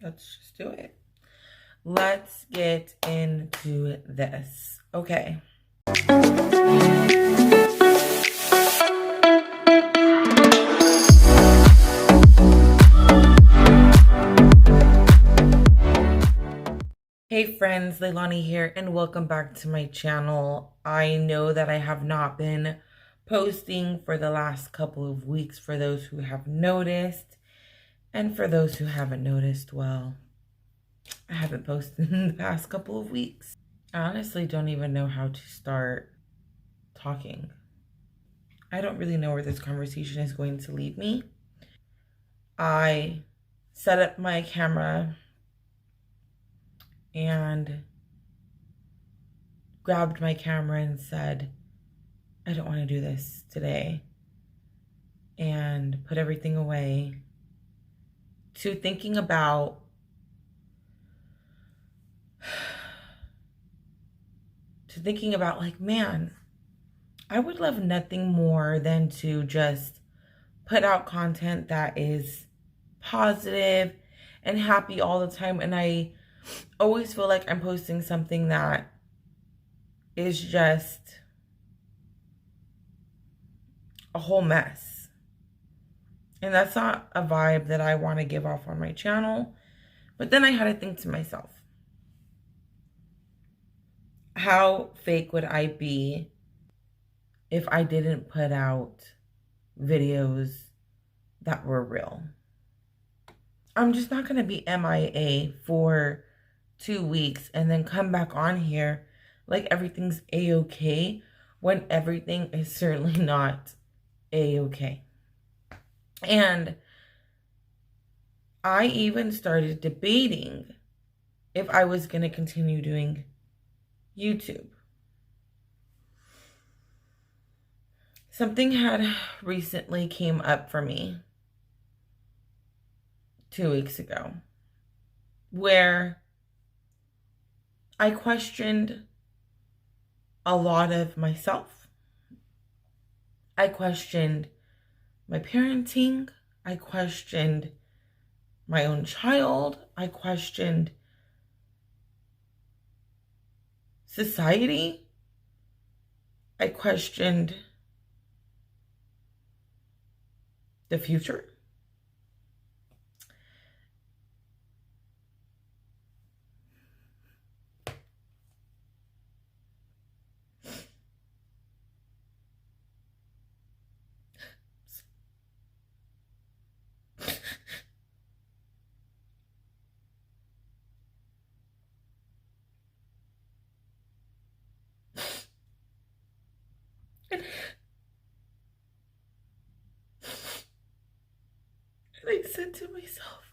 Let's just do it. Let's get into this. Okay. Hey friends, Leilani here, and welcome back to my channel. I know that I have not been posting for the last couple of weeks for those who have noticed, and for those who haven't noticed, well, I haven't posted in the past couple of weeks. I honestly don't even know how to start talking. I don't really know where this conversation is going to lead me. I set up my camera and grabbed my camera and said, I don't want to do this today, and put everything away, to thinking about like, man, I would love nothing more than to just put out content that is positive and happy all the time. And I always feel like I'm posting something that is just a whole mess. And that's not a vibe that I want to give off on my channel. But then I had to think to myself, how fake would I be if I didn't put out videos that were real? I'm just not going to be M.I.A. for 2 weeks and then come back on here like everything's A-okay when everything is certainly not A-okay. And I even started debating if I was going to continue doing YouTube. Something had recently came up for me 2 weeks ago where I questioned a lot of myself. I questioned my parenting. I questioned my own child. I questioned society. I questioned the future. And I said to myself,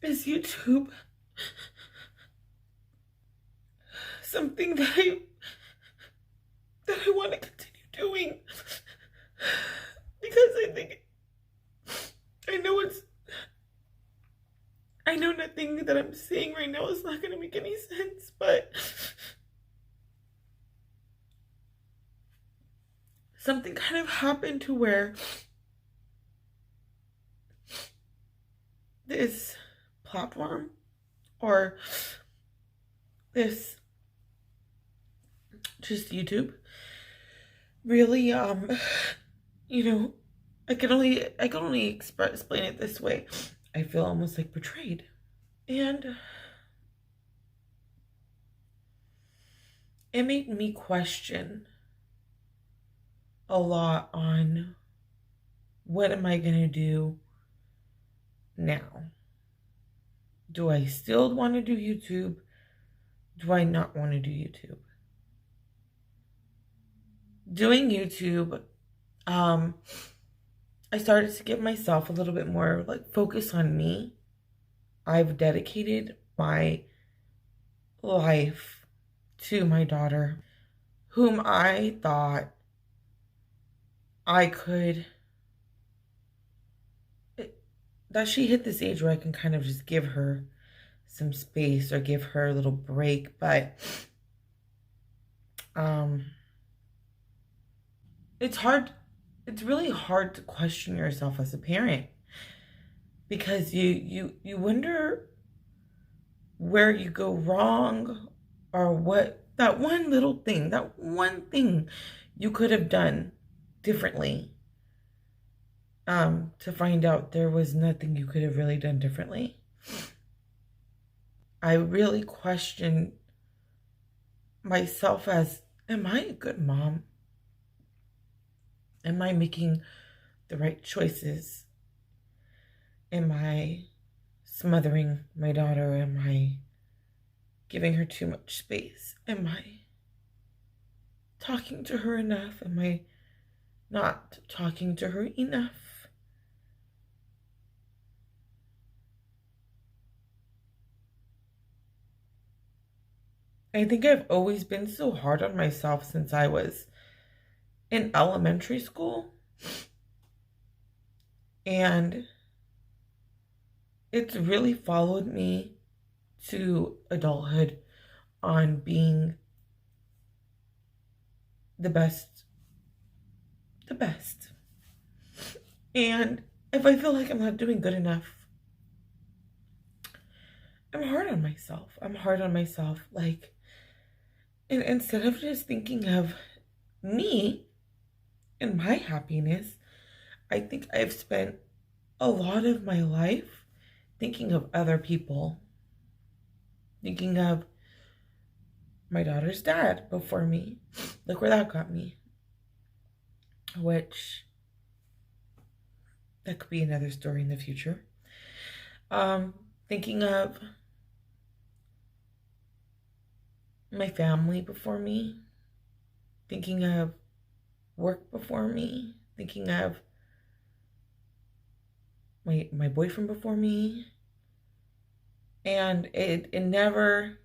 is YouTube something that I want to continue doing? Because I know nothing that I'm saying right now is not going to make any sense, but something kind of happened to where this platform, or this just YouTube, really, you know, I can only explain it this way. I feel almost like betrayed. And it made me question a lot on what am I going to do now? Do I still want to do YouTube? Do I not want to do YouTube? Doing YouTube, I started to give myself a little bit more like focus on me. I've dedicated my life to my daughter, whom I thought I could, that she hit this age where I can kind of just give her some space or give her a little break. But it's really hard to question yourself as a parent, because you wonder where you go wrong, or what that one little thing, that one thing you could have done differently, to find out there was nothing you could have really done differently. I really questioned myself as, am I a good mom? Am I making the right choices? Am I smothering my daughter? Am I giving her too much space? Am I talking to her enough? Am I not talking to her enough? I think I've always been so hard on myself since I was in elementary school. And it's really followed me to adulthood on being the best. The best. And if I feel like I'm not doing good enough, I'm hard on myself. I'm hard on myself. Like, and instead of just thinking of me and my happiness, I think I've spent a lot of my life thinking of other people. Thinking of my daughter's dad before me. Look where that got me. Which, that could be another story in the future. Thinking of my family before me. Thinking of work before me. Thinking of my boyfriend before me. And I never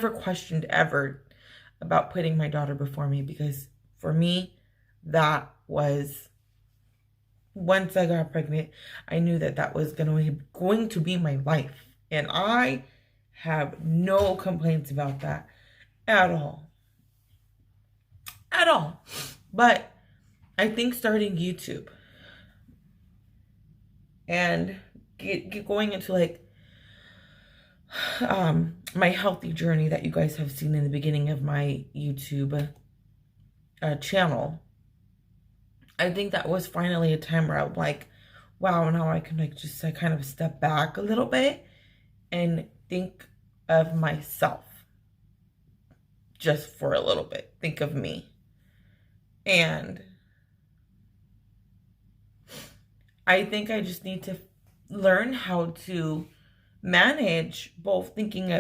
questioned ever about putting my daughter before me, because for me, that was, once I got pregnant, I knew that was going to be my life. And I have no complaints about that at all. At all. But I think starting YouTube and going into like my healthy journey that you guys have seen in the beginning of my YouTube channel, I think that was finally a time where I'm like, wow, now I can like just kind of step back a little bit and think of myself just for a little bit. Think of me. And I think I just need to learn how to manage both thinking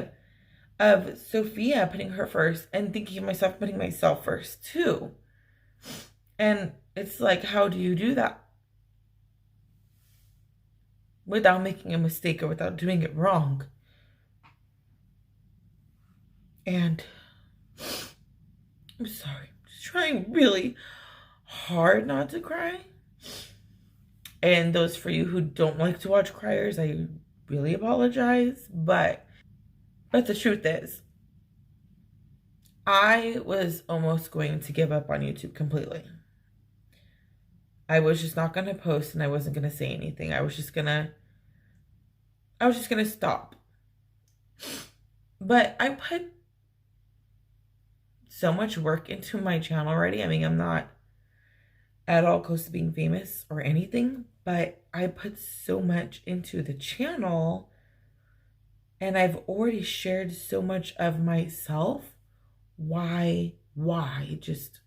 of Sophia, putting her first, and thinking of myself, putting myself first too. And it's like, how do you do that without making a mistake or without doing it wrong? And I'm sorry, I'm just trying really hard not to cry. And those for you who don't like to watch criers, I really apologize. But the truth is, I was almost going to give up on YouTube completely. I was just not going to post, and I wasn't going to say anything. I was just going to stop. But I put so much work into my channel already. I mean, I'm not at all close to being famous or anything, but I put so much into the channel, and I've already shared so much of myself. Why just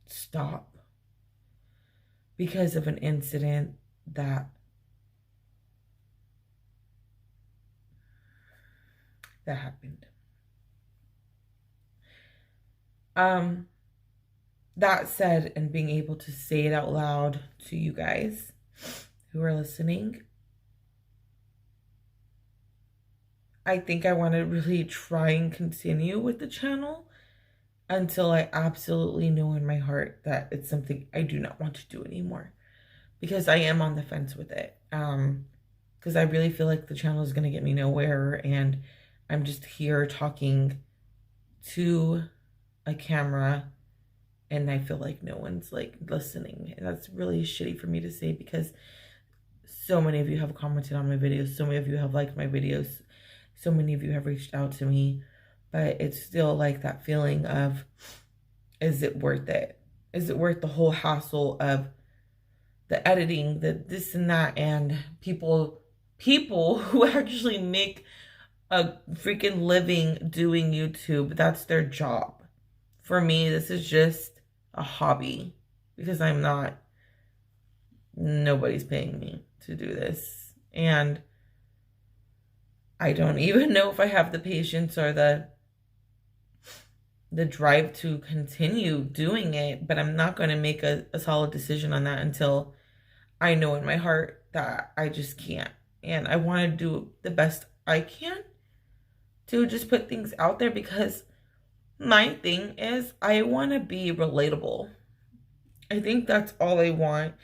stop? Because of an incident that happened. That said, and being able to say it out loud to you guys who are listening, I think I want to really try and continue with the channel until I absolutely know in my heart that it's something I do not want to do anymore. Because I am on the fence with it. Because I really feel like the channel is going to get me nowhere, and I'm just here talking to a camera, and I feel like no one's like listening. And that's really shitty for me to say, because so many of you have commented on my videos. So many of you have liked my videos. So many of you have reached out to me. But it's still like that feeling of, is it worth it? Is it worth the whole hassle of the editing, the this and that, and people who actually make a freaking living doing YouTube? That's their job. For me, this is just a hobby because nobody's paying me to do this. And I don't even know if I have the patience or the drive to continue doing it, but I'm not going to make a solid decision on that until I know in my heart that I just can't. And I want to do the best I can to just put things out there, because my thing is I want to be relatable. I think that's all I want,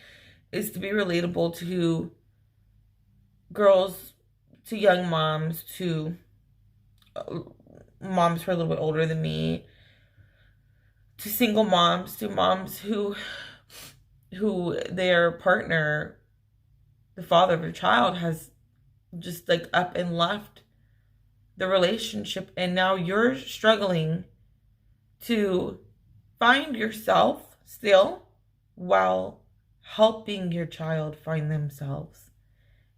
is to be relatable to girls, to young moms, to moms who are a little bit older than me, to single moms, to moms who their partner, the father of their child, has just like up and left the relationship, and now you're struggling to find yourself still while helping your child find themselves.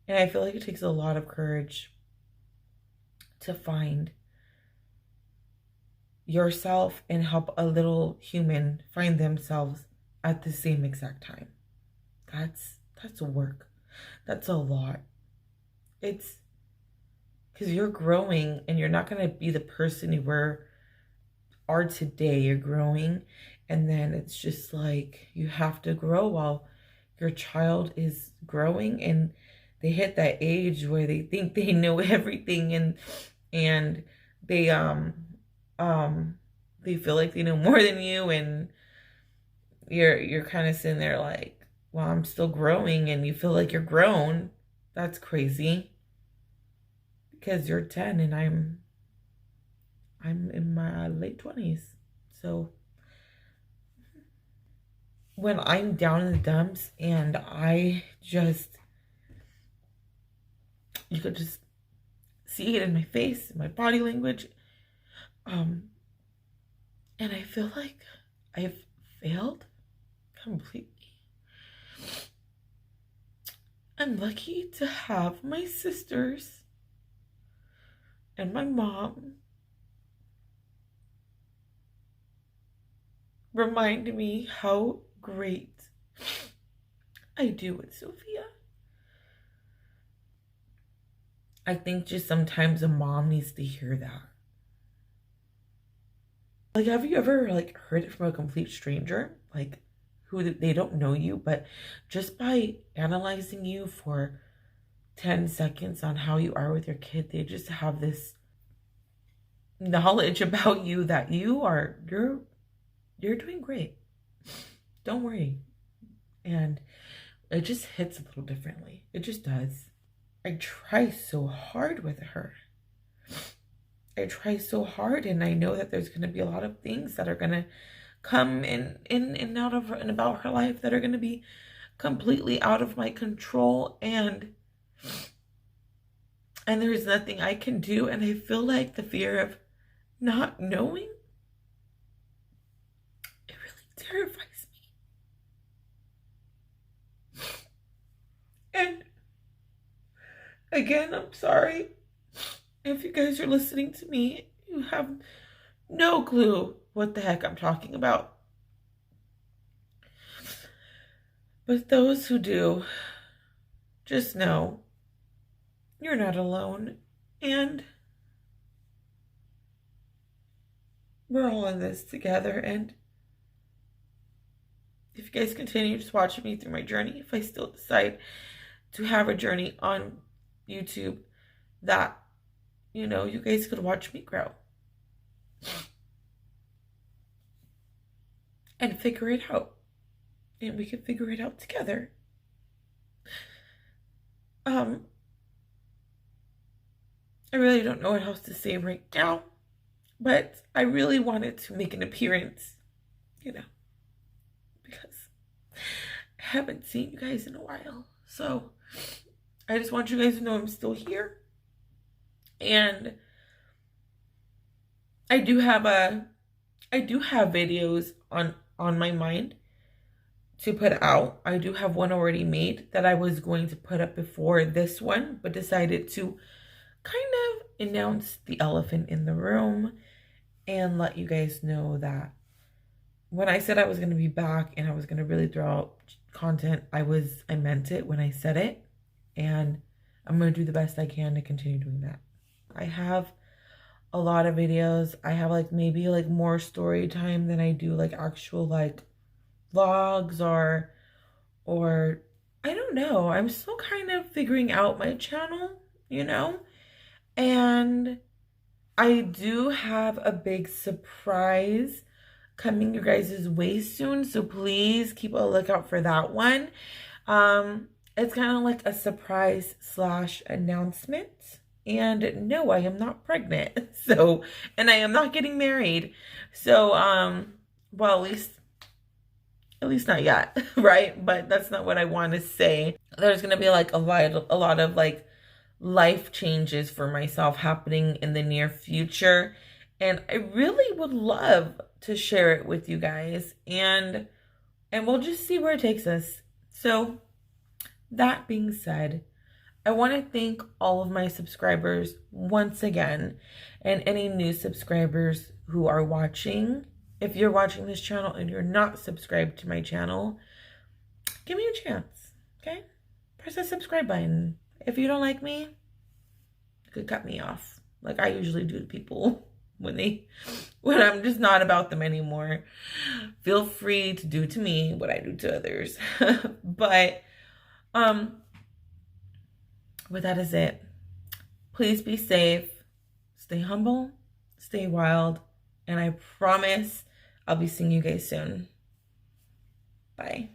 And I feel like it takes a lot of courage to find yourself and help a little human find themselves at the same exact time. That's work. That's a lot. It's because you're growing, and you're not going to be the person you are today. You're growing, and then it's just like you have to grow while your child is growing, and they hit that age where they think they know everything, and they feel like they know more than you, and you're kind of sitting there like, well, I'm still growing, and you feel like you're grown. That's crazy, because you're 10 and I'm in my late 20s. So when I'm down in the dumps and you could just see it in my face, in my body language, and I feel like I've failed completely. I'm lucky to have my sisters and my mom remind me how great I do with Sophia. I think just sometimes a mom needs to hear that. Like, have you ever like heard it from a complete stranger? Like, who they don't know you, but just by analyzing you for 10 seconds on how you are with your kid, they just have this knowledge about you that you're doing great. Don't worry. And it just hits a little differently. It just does. I try so hard with her. I try so hard, and I know that there's going to be a lot of things that are going to come in and out of and about her life that are going to be completely out of my control, and there's nothing I can do. And I feel like the fear of not knowing, it really terrifies me. And again, I'm sorry if you guys are listening to me, you have no clue what the heck I'm talking about. But those who do, just know you're not alone, and we're all in this together. And if you guys continue just watching me through my journey, if I still decide to have a journey on YouTube, that, you know, you guys could watch me grow and figure it out, and we can figure it out together. I really don't know what else to say right now, but I really wanted to make an appearance, you know, because I haven't seen you guys in a while. So I just want you guys to know I'm still here. And I do have videos on my mind to put out. I do have one already made that I was going to put up before this one, but decided to kind of announce the elephant in the room and let you guys know that when I said I was going to be back and I was going to really throw out content, I meant it when I said it, and I'm going to do the best I can to continue doing that. I have a lot of videos. I have like maybe like more story time than I do like actual like vlogs or I don't know. I'm still kind of figuring out my channel, you know? And I do have a big surprise coming your guys' way soon, so please keep a lookout for that one. It's kind of like a surprise / announcement. And no, I am not pregnant. So, and I am not getting married. So, well, at least not yet, right? But that's not what I want to say. There's gonna be like a lot of like life changes for myself happening in the near future, and I really would love to share it with you guys, and we'll just see where it takes us. So that being said, I want to thank all of my subscribers once again, and any new subscribers who are watching. If you're watching this channel and you're not subscribed to my channel, give me a chance, okay? Press the subscribe button. If you don't like me, you could cut me off, like I usually do to people when I'm just not about them anymore. Feel free to do to me what I do to others. But with that is it. Please be safe, stay humble, stay wild, and I promise I'll be seeing you guys soon. Bye.